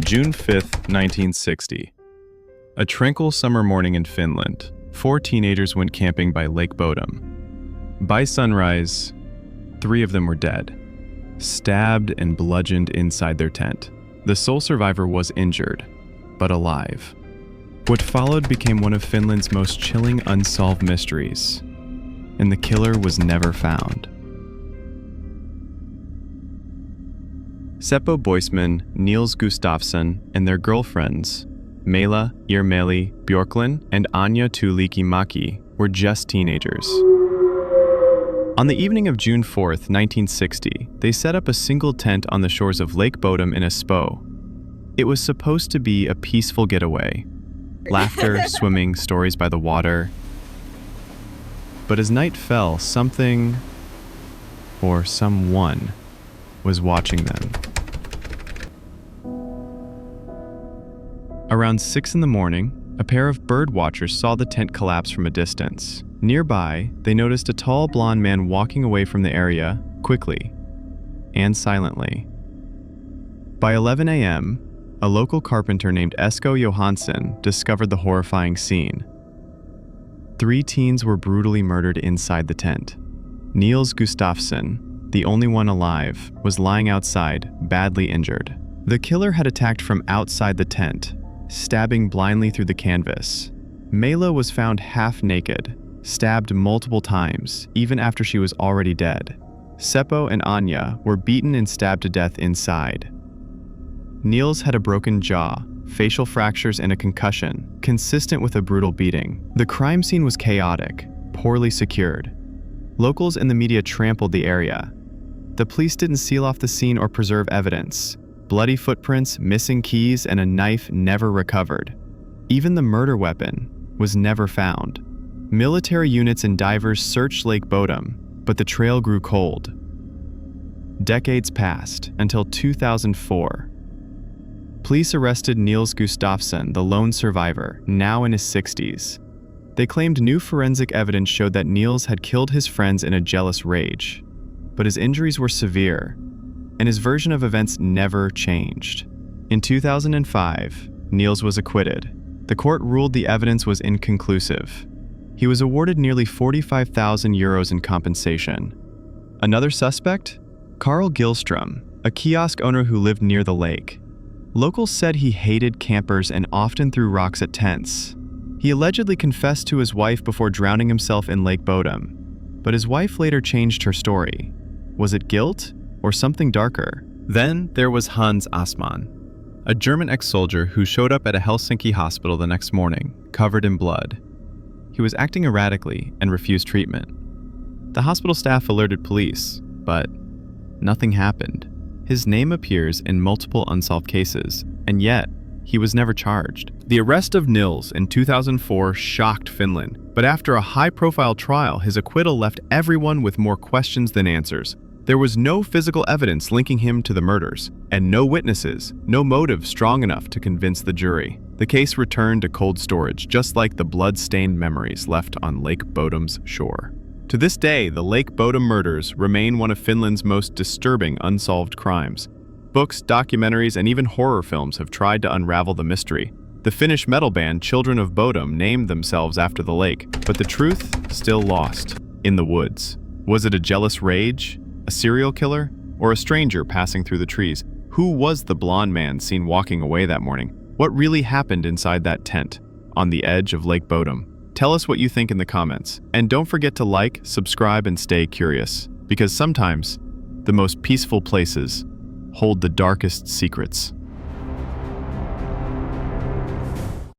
June 5th, 1960. A tranquil summer morning in Finland, 4 teenagers went camping by Lake Bodom. By sunrise, 3 of them were dead, stabbed and bludgeoned inside their tent. The sole survivor was injured, but alive. What followed became one of Finland's most chilling unsolved mysteries, and the killer was never found. Seppo Boisman, Nils Gustafsson, and their girlfriends, Mela Irmeli Björklund and Anja Tuulikki-Maki, were just teenagers. On the evening of June 4th, 1960, they set up a single tent on the shores of Lake Bodom in Espoo. It was supposed to be a peaceful getaway. Laughter, swimming, stories by the water. But as night fell, something, or someone, was watching them. Around 6 in the morning, a pair of bird watchers saw the tent collapse from a distance. Nearby, they noticed a tall blonde man walking away from the area, quickly and silently. By 11 a.m., a local carpenter named Esko Johansson discovered the horrifying scene. 3 teens were brutally murdered inside the tent. Nils Gustafsson, the only one alive, was lying outside, badly injured. The killer had attacked from outside the tent, stabbing blindly through the canvas. Mela was found half naked, stabbed multiple times, even after she was already dead. Seppo and Anja were beaten and stabbed to death inside. Nils had a broken jaw, facial fractures, and a concussion, consistent with a brutal beating. The crime scene was chaotic, poorly secured. Locals and the media trampled the area. The police didn't seal off the scene or preserve evidence. Bloody footprints, missing keys, and a knife never recovered. Even the murder weapon was never found. Military units and divers searched Lake Bodom, but the trail grew cold. Decades passed until 2004. Police arrested Nils Gustafsson, the lone survivor, now in his 60s. They claimed new forensic evidence showed that Nils had killed his friends in a jealous rage, but his injuries were severe, and his version of events never changed. In 2005, Nils was acquitted. The court ruled the evidence was inconclusive. He was awarded nearly 45,000 euros in compensation. Another suspect? Carl Gillstrom, a kiosk owner who lived near the lake. Locals said he hated campers and often threw rocks at tents. He allegedly confessed to his wife before drowning himself in Lake Bodom, but his wife later changed her story. Was it guilt or something darker? Then there was Hans Assmann, a German ex-soldier who showed up at a Helsinki hospital the next morning, covered in blood. He was acting erratically and refused treatment. The hospital staff alerted police, but nothing happened. His name appears in multiple unsolved cases, and yet he was never charged. The arrest of Nils in 2004 shocked Finland, but after a high-profile trial, his acquittal left everyone with more questions than answers. There was no physical evidence linking him to the murders, and no witnesses, no motive strong enough to convince the jury. The case returned to cold storage, just like the blood-stained memories left on Lake Bodom's shore. To this day, the Lake Bodom murders remain one of Finland's most disturbing unsolved crimes. Books, documentaries, and even horror films have tried to unravel the mystery. The Finnish metal band Children of Bodom named themselves after the lake, but the truth still lost in the woods. Was it a jealous rage, a serial killer, or a stranger passing through the trees? Who was the blonde man seen walking away that morning? What really happened inside that tent on the edge of Lake Bodom? Tell us what you think in the comments. And don't forget to like, subscribe, and stay curious, because sometimes the most peaceful places hold the darkest secrets.